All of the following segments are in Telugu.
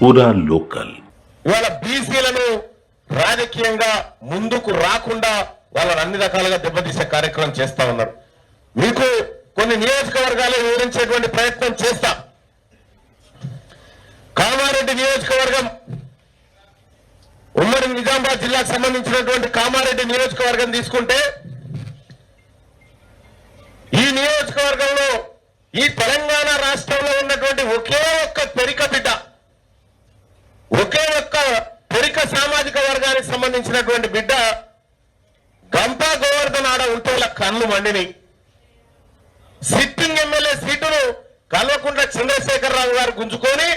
పూరా లోకల్. ఇవాళ బీసీలను రాజకీయంగా ముందుకు రాకుండా వాళ్ళని అన్ని రకాలుగా దెబ్బతీసే కార్యక్రమం చేస్తా ఉన్నారు. మీకు కొన్ని నియోజకవర్గాలు వివరించేటువంటి ప్రయత్నం చేస్తా. కామారెడ్డి నియోజకవర్గం, ఉమ్మడి నిజామాబాద్ జిల్లాకు సంబంధించినటువంటి కామారెడ్డి నియోజకవర్గం తీసుకుంటే, ఈ నియోజకవర్గంలో ఈ తెలంగాణ రాష్ట్రంలో ఉన్నటువంటి ఒకే ఒక్క పెరిక బిడ్డ, ఒకే ఒక్క పెరిక సామాజిక వర్గానికి సంబంధించినటువంటి బిడ్డ గంపా గోవర్ధన్ ఆడ ఉంటే వాళ్ళ కన్ను మండిని. సిట్టింగ్ ఎమ్మెల్యే సీటును కల్వకుంట్ల చంద్రశేఖరరావు గారు గుంజుకొని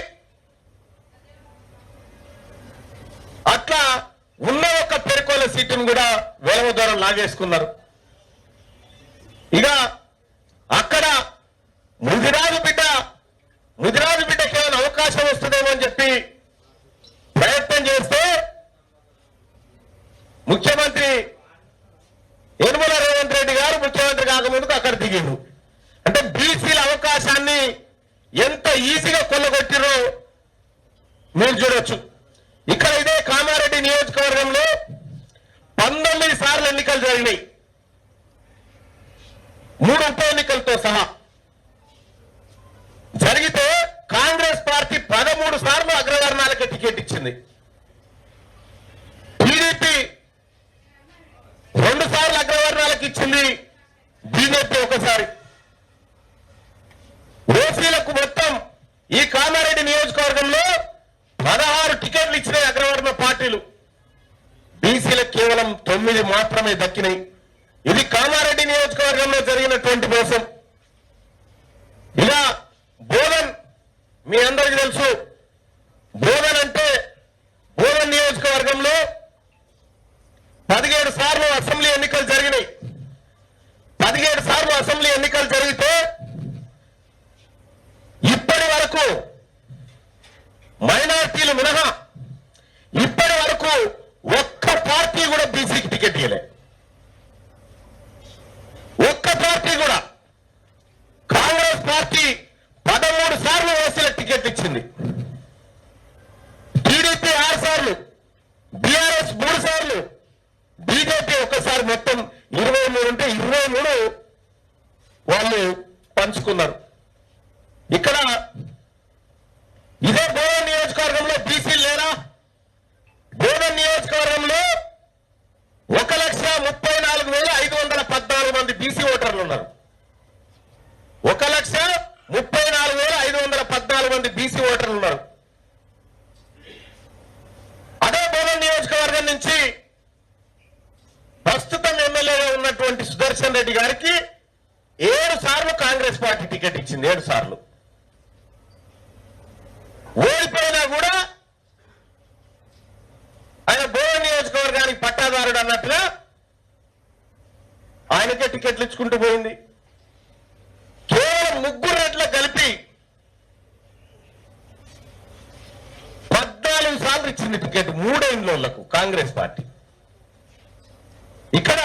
అట్లా ఉన్న ఒక పెరుకోల సీటును కూడా వేలవ ద్వారా లాగేసుకున్నారు. ఇక అక్కడ ముదిరాజు బిడ్డకి ఏమైనా అవకాశం వస్తుందేమో అని చెప్పి ప్రయత్నం చేస్తే ముఖ్యమంత్రి యనమల రేవంత్ రెడ్డి గారు ముఖ్యమంత్రి కాకముందుకు అక్కడ దిగిండు. అంటే బీసీల అవకాశాన్ని ఎంత ఈజీగా కొల్లగొట్టిరో మీరు చూడొచ్చు. ఇక్కడ ఇదే కామారెడ్డి నియోజకవర్గంలో 19 సార్లు ఎన్నికలు జరిగినాయి, 3 ఉప ఎన్నికలతో సహా జరిగితే కాంగ్రెస్ పార్టీ 13 సార్లు అగ్రవర్ణాలకి టికెట్ ఇచ్చింది. టీడీపీ 2 సార్లు అగ్రవర్ణాలకు ఇచ్చింది, బీజేపీ ఒకసారి. ఓసీలకు మొత్తం ఈ కామారెడ్డి నియోజకవర్గంలో 16 టికెట్లు ఇచ్చినాయి అగ్రవర్ణ పార్టీలు, బీసీలకు కేవలం 9 మాత్రమే దక్కినాయి. ఇది కామారెడ్డి నియోజకవర్గంలో జరిగినటువంటి మోసం. ఇలా బోధన్, మీ అందరికీ తెలుసు, బోధన్ అంటే బోధన్ నియోజకవర్గంలో 17 సార్లు అసెంబ్లీ ఎన్నికలు జరిగినాయి. 17 సార్లు అసెంబ్లీ ఎన్నికలు జరిగితే ఇప్పటి వరకు మైనార్టీలు మినహా ఇప్పటి వరకు ఒక్క పార్టీ కూడా బీసీకి టికెట్ ఇవ్వలే. ఒక్క పార్టీ కూడా. కాంగ్రెస్ పార్టీ 13 సార్లు ఓసీలకు టికెట్ ఇచ్చింది, టీడీపీ 6 సార్లు, బీఆర్ఎస్ 3 సార్లు, బీజేపీ ఒకసారి. మొత్తం 23 ఉంటే 23 వాళ్ళు పంచుకున్నారు. ఇక్కడ ఇదే బోధన్ నియోజకవర్గంలో బీసీలు లేరా? బోధన్ నియోజకవర్గంలో 1,34,514 మంది బీసీ ఓటర్లు ఉన్నారు. 1,34,514 మంది బీసీ ఓటర్లు ఉన్నారు. అదే బోధన్ నియోజకవర్గం నుంచి ప్రస్తుతం ఎమ్మెల్యేగా ఉన్నటువంటి సుదర్శన్ రెడ్డి గారికి 7 సార్లు కాంగ్రెస్ పార్టీ టికెట్ ఇచ్చింది. 7 సార్లు ఓడిపోయినా కూడా ఆయన బోధన్ నియోజకవర్గానికి పట్టాదారుడు అన్నట్టుగా ఆయనకే టికెట్లు ఇచ్చుకుంటూ పోయింది. కేవలం 3 రెట్ల కలిపి 14 సార్లు ఇచ్చింది టికెట్ 3 ఇండ్లకు కాంగ్రెస్ పార్టీ. ఇక్కడ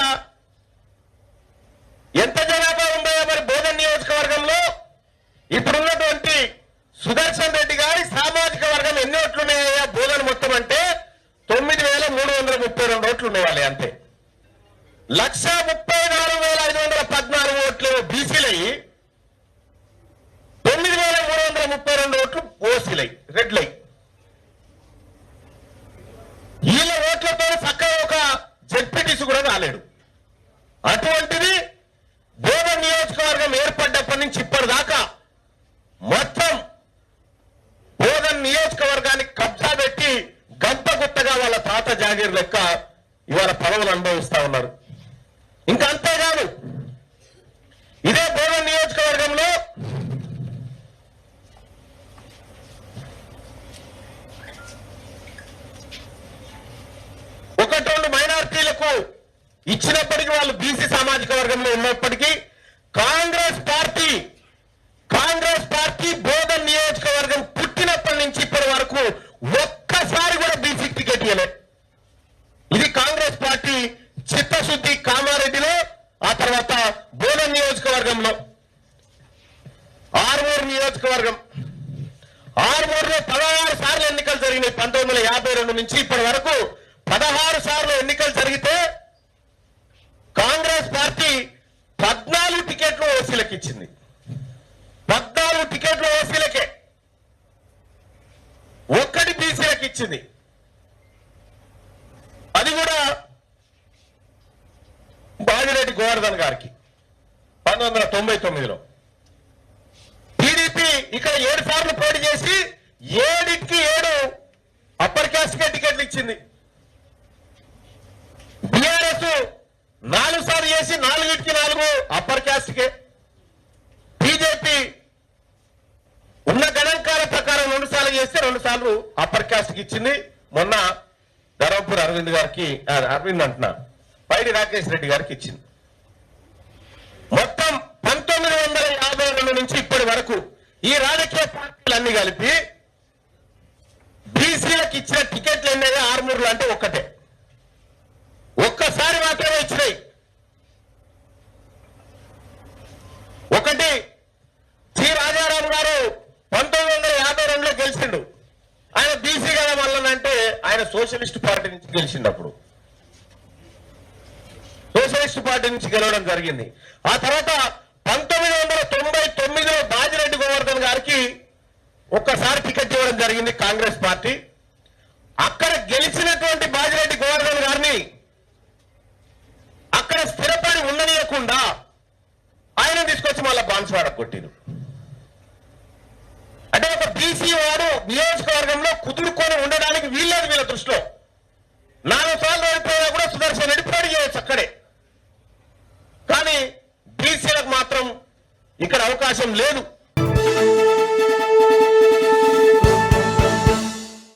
ఎంత జనాభా ఉందో మరి బోధన్ నియోజకవర్గంలో? ఇప్పుడున్నటువంటి సుదర్శన్ రెడ్డి గారి సామాజిక వర్గం ఎన్ని ఓట్లున్నాయా బోధన్ మొత్తం అంటే 9,332 ఓట్లు ఉన్నాయి. అంతే. 1,34,514 ఓట్లు బీసీలయ్యి 9,332 ఓట్లు ఓసీలై రెడ్లై. వీళ్ళ ఓట్లతో చక్కగా ఒక జెడ్పీటీసీ కూడా రాలేడు. అటువంటిది బోధన్ నియోజకవర్గం ఏర్పడ్డప్పటి నుంచి ఇప్పటిదాకా మొత్తం బోధన్ నియోజకవర్గానికి కబ్జా పెట్టి గంపగుత్తగా వాళ్ళ తాత జాగీర్ లెక్క ఇవాళ పదవులు అనుభవిస్తా ఉన్నారు. ఇంకా అంతేకాదు, ఇదే బోధన్ నియోజకవర్గంలో ఒకటి 2 మైనార్టీలకు ఇచ్చినప్పటికీ వాళ్ళు బీసీ సామాజిక వర్గంలో ఉన్నప్పటికీ కాంగ్రెస్ పార్టీ బోధన్ నియోజకవర్గం పుట్టినప్పటి నుంచి ఇప్పటి వరకు ఒక్కసారి కూడా బీసీకి టికెట్ ఇవ్వలేదు. ఇది కాంగ్రెస్ పార్టీ చిత్తశుద్ధి. కామారెడ్డిలో, ఆ తర్వాత బోధన్ నియోజకవర్గంలో, ఆర్మూర్ నియోజకవర్గం, ఆర్మూరులో 16 సార్లు ఎన్నికలు జరిగినాయి. 1952 నుంచి ఇప్పటి వరకు 16 సార్లు ఎన్నికలు జరిగితే కాంగ్రెస్ పార్టీ 14 టికెట్లు ఓసీలకు ఇచ్చింది. 14 టికెట్లు ఓసీలకే, 1 బీసీలకు ఇచ్చింది. అది కూడా బాజిరెడ్డి గోవర్ధన్ గారికి 1999లో. టీడీపీ ఇక్కడ 7 సార్లు పోటీ చేసి 7కి 7 అప్పర్ క్యాస్ట్ కే టికెట్లు ఇచ్చింది. బీఆర్ఎస్ 4 సార్లు చేసి 4కి 4 అప్పర్ క్యాస్ట్ కే. బీజేపీ ఉన్న గణాంకాల ప్రకారం 2 సార్లు చేస్తే 2 సార్లు అప్పర్ క్యాస్ట్ కి ఇచ్చింది. మొన్న ధర్మపురి అరవింద్ అంటున్నా పైడి రాకేష్ రెడ్డి గారికి ఇచ్చింది. మొత్తం 1952 నుంచి ఇప్పటి వరకు ఈ రాజకీయ పార్టీలన్నీ కలిపి బీసీలకు ఇచ్చిన టికెట్లు ఎన్నయ్యా ఆర్మూర్లు అంటే ఒక్కటే, ఒక్కసారి మాత్రమే ఇచ్చినాయి. ఒకటి సి రాజారాం గారు 1952లో గెలిచిండు. ఆయన బీసీ కదా మళ్ళనంటే ఆయన సోషలిస్ట్ పార్టీ నుంచి గెలిచిండప్పుడు సోషలిస్ట్ పార్టీ నుంచి గెలవడం జరిగింది. ఆ తర్వాత 1999లో బాజిరెడ్డి గోవర్ధన్ గారికి ఒక్కసారి టికెట్ ఇవ్వడం జరిగింది కాంగ్రెస్ పార్టీ. అక్కడ గెలిచినటువంటి బాజిరెడ్డి గోవర్ధన్ గారిని అక్కడ స్థిరపడి ఉండనీయకుండా ఆయన తీసుకొచ్చి మళ్ళా బాన్స్వాడ కొట్టిరు. అంటే ఒక బీసీ వాడు నియోజకవర్గంలో కుదురుకొని ఉండడానికి వీల్లేదు వీళ్ళ దృష్టిలో. 4 సార్లు ఓడిపోయినా కూడా సుదర్శన్ రెడ్డి పోటీ చేయొచ్చు అక్కడే. కానీ బీసీలకు మాత్రం ఇక్కడ అవకాశం లేదు.